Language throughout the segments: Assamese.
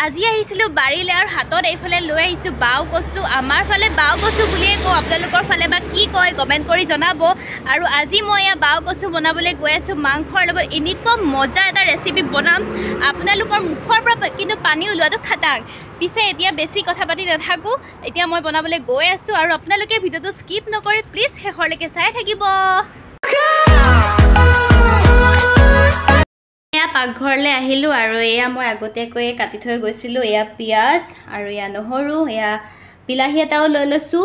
আজি আহিছিলোঁ বাৰীলৈ আৰু হাতত এইফালে লৈ আহিছোঁ বাও কচু আমাৰ ফালে বাও কচু বুলিয়ে কওঁ আপোনালোকৰ ফালে বা কি কয় কমেণ্ট কৰি জনাব আৰু আজি মই এয়া বাও কচু বনাবলৈ গৈ আছোঁ মাংসৰ লগত এনেকুৱা মজা এটা ৰেচিপি বনাম আপোনালোকৰ মুখৰ পৰা কিন্তু পানী ওলোৱাটো খাটাং পিছে এতিয়া বেছি কথা পাতি নাথাকোঁ এতিয়া মই বনাবলৈ গৈ আছোঁ আৰু আপোনালোকে ভিডিঅ'টো স্কিপ নকৰি প্লিজ শেষলৈকে চাই থাকিব পাকঘৰলৈ আহিলোঁ আৰু এয়া মই আগতীয়াকৈ কাটি থৈ গৈছিলোঁ এয়া পিঁয়াজ আৰু এয়া নহৰু এয়া বিলাহী এটাও লৈ লৈছোঁ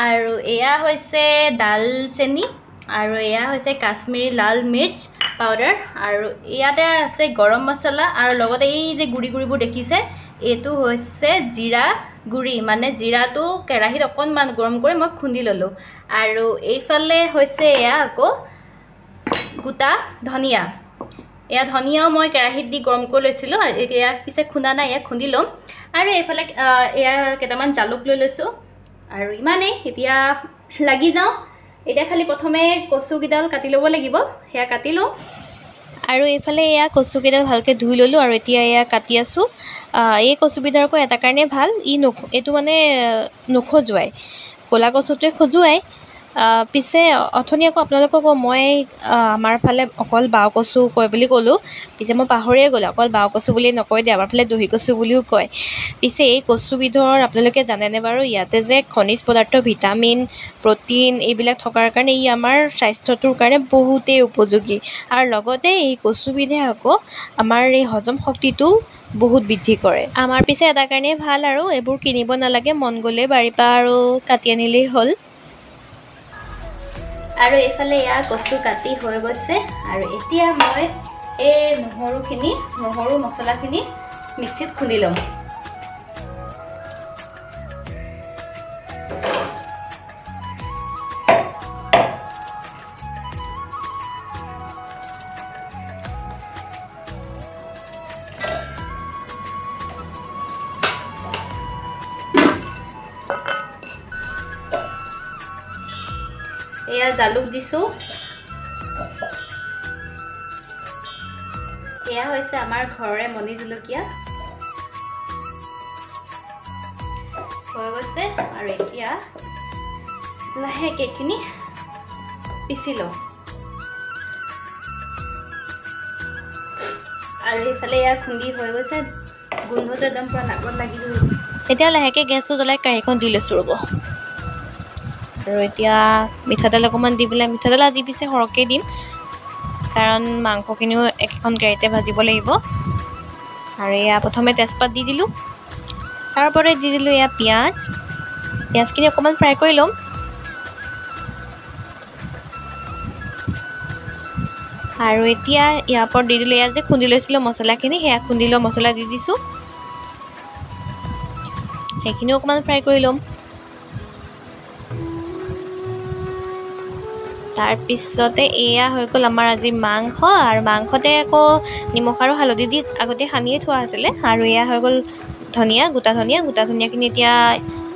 আৰু এয়া হৈছে দালচেনি আৰু এয়া হৈছে কাশ্মীৰী লাল মিৰ্চ পাউডাৰ আৰু ইয়াতে আছে গৰম মছলা আৰু লগতে এই যে গুড়িবোৰ দেখিছে এইটো হৈছে জিৰা গুড়ি মানে জিৰাটো কেৰাহীত অকণমান গৰম কৰি মই খুন্দি ল'লোঁ আৰু এইফালে হৈছে এয়া আকৌ গোটা ধনিয়া এয়া ধনিয়াও মই কেৰাহীত দি গৰম কৰি লৈছিলোঁ এয়া পিছে খুন্দা নাই এয়া খুন্দি ল'ম আৰু এইফালে এয়া কেইটামান জালুক লৈ লৈছোঁ আৰু ইমানেই এতিয়া লাগি যাওঁ এতিয়া খালি প্ৰথমে কচুকেইডাল কাটি ল'ব লাগিব সেয়া কাটি লওঁ আৰু এইফালে এয়া কচুকেইডাল ভালকৈ ধুই ল'লোঁ আৰু এতিয়া এয়া কাটি আছোঁ এই কচুবিধৰ আকৌ এটা কাৰণে ভাল এইটো মানে নখজুৱাই ক'লা কচুটোৱে খজুৱাই পিছে অথনি আকৌ আপোনালোকক মই আমাৰ ফালে অকল বাও কচু কয় বুলি ক'লোঁ পিছে মই পাহৰিয়ে গ'লোঁ অকল বাও কচু বুলি নকয় দেই আমাৰ ফালে দহি কচু বুলিও কয় পিছে এই কচুবিধৰ আপোনালোকে জানেনে বাৰু ইয়াতে যে খনিজ পদাৰ্থ ভিটামিন প্ৰ'টিন এইবিলাক থকাৰ কাৰণে ই আমাৰ স্বাস্থ্যটোৰ কাৰণে বহুতেই উপযোগী আৰু লগতে এই কচুবিধে আকৌ আমাৰ এই হজম শক্তিটো বহুত বৃদ্ধি কৰে আমাৰ পিছে এটা কাৰণেই ভাল আৰু এইবোৰ কিনিব নালাগে মন গ'লেই বাৰীৰ পৰা আৰু কাটি আনিলেই হ'ল আৰু এইফালে এয়া কচু কাটি হৈ গৈছে আৰু এতিয়া মই এই নহৰু মছলাখিনি মিক্সিত খুন্দি ল'ম এয়া জালুক দিছোঁ এয়া হৈছে আমাৰ ঘৰৰে মণি জলকীয়া হৈ গৈছে আৰু এতিয়া লাহেকৈ এইখিনি পিচি লওঁ আৰু এইফালে ইয়াৰ খুন্দি হৈ গৈছে গোন্ধটো একদম পুৰা নাকত লাগি গৈছে এতিয়া লাহেকৈ গেছটো জ্বলাই কেৰাহীখন দি লৈছোঁ ৰ'ব আৰু এতিয়া মিঠাতেল অকণমান দি পেলাই মিঠাতেল আজি পিছে সৰহকৈ দিম কাৰণ মাংসখিনিও একেখন কেৰাহীতে ভাজিব লাগিব আৰু এয়া প্ৰথমে তেজপাত দি দিলোঁ তাৰপৰা দি দিলোঁ এয়া পিঁয়াজখিনি অকণমান ফ্ৰাই কৰি ল'ম আৰু এতিয়া ইয়াৰ ওপৰত দি দিলোঁ এয়া যে খুন্দি লৈছিলোঁ মছলাখিনি সেয়া খুন্দি লোৱা মছলা দি দিছোঁ সেইখিনিও অকণমান ফ্ৰাই কৰি ল'ম তাৰপিছতে এয়া হৈ গ'ল আমাৰ আজি মাংস আৰু মাংসতে আকৌ নিমখ আৰু হালধি দি আগতে সানিয়ে থোৱা আছিলে আৰু এয়া হৈ গ'ল গোটা ধনিয়াখিনি এতিয়া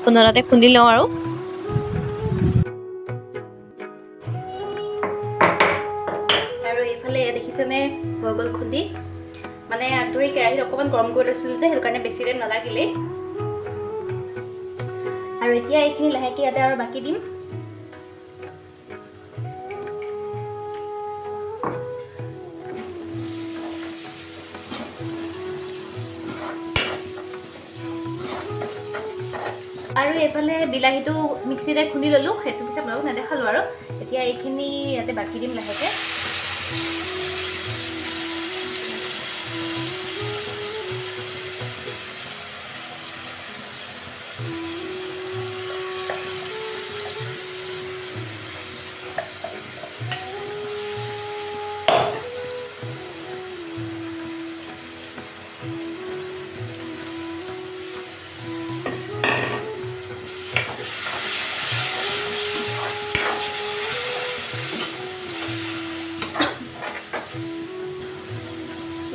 খুন্দনাতে খুন্দি লওঁ আৰু এইফালে এয়া দেখিছেনে হৈ গ'ল খুন্দি মানে আগধৰি কেৰাহীত অকণমান গৰম কৰি লৈছিলোঁ যে সেইটো কাৰণে বেছি টাইম নালাগিলেই আৰু এতিয়া এইখিনি লাহেকৈ ইয়াতে আৰু বাকি দিম আৰু এইফালে বিলাহীটো মিক্সিতে খুন্দি ল'লোঁ সেইটো পিছে আপোনালোক নেদেখালোঁ আৰু এতিয়া এইখিনি ইয়াতে বাকি দিম লাহেকৈ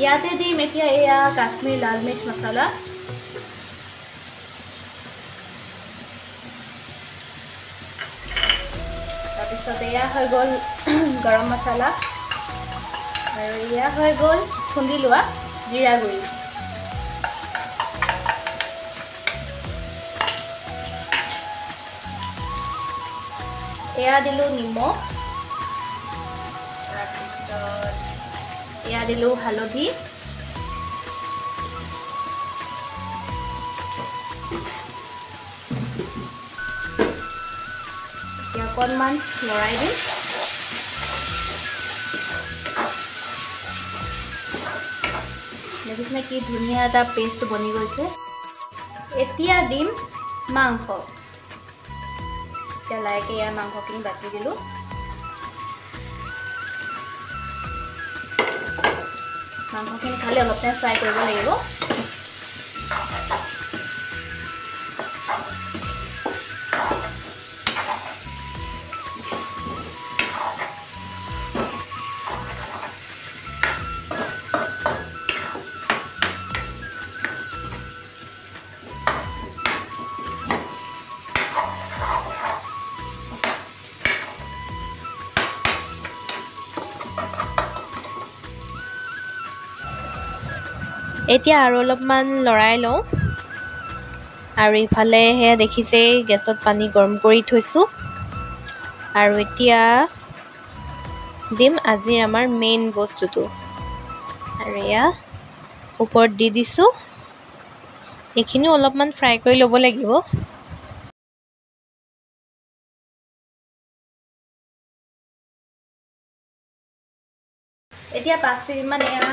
ইয়াতে দিম এতিয়া এয়া কাশ্মীৰী লাল মিৰ্চ মছলা তাৰপিছত এয়া হৈ গ'ল গৰম মছলা আৰু এয়া হৈ গ'ল খুন্দি লোৱা জিৰা গুড়ি এয়া দিলোঁ নিমখ, তাৰপিছত এয়া দিলোঁ হালধি, এতিয়া অকণমান লৰাই দিম। দেখিছেনে কি ধুনীয়া এটা পেষ্ট বনি গৈছে। এতিয়া দিম মাংস। এতিয়া লাহেকৈ ইয়াৰ মাংসখিনি বাকি দিলোঁ। মাংসখিনি খালি অলপ টাইম ফ্ৰাই কৰিব লাগিব। এতিয়া আৰু অলপমান লৰাই লওঁ। আৰু ইফালে সেয়া দেখিছেই গেছত পানী গৰম কৰি থৈছোঁ। আৰু এতিয়া দিম আজিৰ আমাৰ মেইন বস্তুটো। আৰু এয়া ওপৰত দি দিছোঁ। এইখিনিও অলপমান ফ্ৰাই কৰি ল'ব লাগিব। এতিয়া 5 মিনিটমান এয়া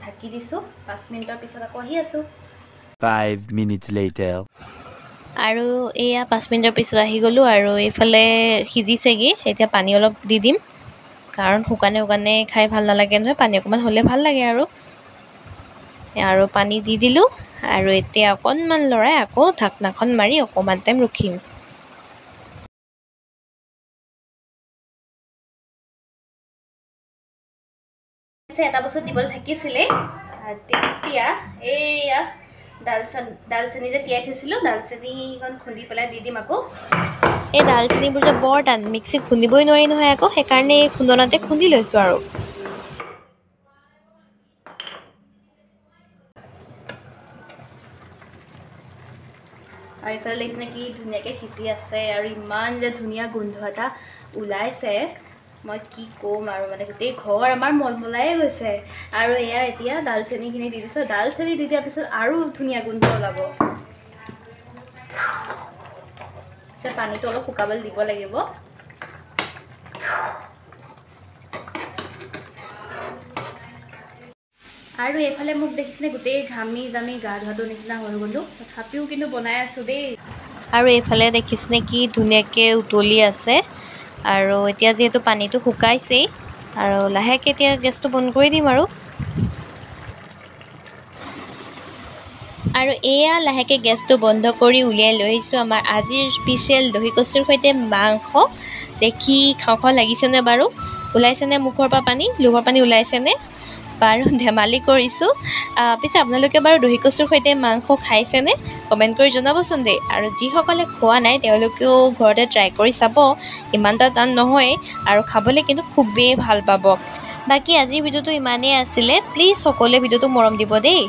ঢাকি দিছোঁ। 5 মিনিটৰ পিছত আকৌ আহি আছোঁ। 5 minutes later. আৰু এয়া 5 মিনিটৰ পিছত আহি গ'লোঁ আৰু এইফালে সিজিছেগৈ। এতিয়া পানী অলপ দি দিম, কাৰণ শুকানে শুকানে খাই ভাল নালাগে নহয়, পানী অকণমান হ'লে ভাল লাগে আৰু পানী দি দিলোঁ। আৰু এতিয়া অকণমান লৰাই আকৌ ঢাকনাখন মাৰি অকণমান টাইম ৰখিম। এটা বস্তু দিবলৈ থাকিছিলে, তেতিয়া এইয়া দালচেনি যে তিয়াই থৈছিলোঁ, দালচেনিখন খুন্দি পেলাই দি দিম আকৌ। এই দালচেনিবোৰ যে বৰ টান, মিক্সিত খুন্দিবই নোৱাৰি নহয় আকৌ, সেইকাৰণে এই খুন্দনাতে খুন্দি লৈছোঁ আৰু। আৰু এইফালে দেখিছেনে কি ধুনীয়াকৈ সিজি আছে আৰু ইমান যে ধুনীয়া গোন্ধ এটা ওলাইছে, মই কি ক'ম আৰু, মানে গোটেই ঘৰ আমাৰ মলমলায়ে গৈছে। আৰু এয়া এতিয়া দালচেনিখিনি দি দিছোঁ। দালচেনি দি দিয়াৰ পিছত আৰু ধুনীয়া গোন্ধ ওলাব। পানীটো অলপ শুকাবলৈ দিব লাগিব। আৰু এইফালে মোক দেখিছেনে গোটেই ঘামি জামি গা ধোৱাটো নিচিনা হৈ গ'লোঁ, তথাপিও কিন্তু বনাই আছোঁ দেই। আৰু এইফালে দেখিছেনে কি ধুনীয়াকৈ উতলি আছে। আৰু এতিয়া যিহেতু পানীটো শুকাইছেই, আৰু লাহেকৈ এতিয়া গেছটো বন্ধ কৰি দিম আৰু এয়া লাহেকৈ গেছটো বন্ধ কৰি উলিয়াই লৈ আহিছোঁ আমাৰ আজিৰ স্পেচিয়েল দহি কচুৰ সৈতে মাংস। দেখি খাওঁ খাওঁ লাগিছেনে বাৰু? ওলাইছেনে মুখৰ পৰা পানী, লোভৰ পানী ওলাইছেনে? বাৰু ধেমালি কৰিছোঁ। পিছে আপোনালোকে বাৰু দহি কচুৰ সৈতে মাংস খাইছেনে? কমেণ্ট কৰি জনাবচোন দেই। আৰু যিসকলে খোৱা নাই তেওঁলোকেও ঘৰতে ট্ৰাই কৰি চাব, ইমান এটা টান নহয় আৰু খাবলৈ কিন্তু খুবেই ভাল পাব। বাকী আজিৰ ভিডিঅ'টো ইমানেই আছিলে। প্লিজ সকলোৱে ভিডিঅ'টো মৰম দিব দেই।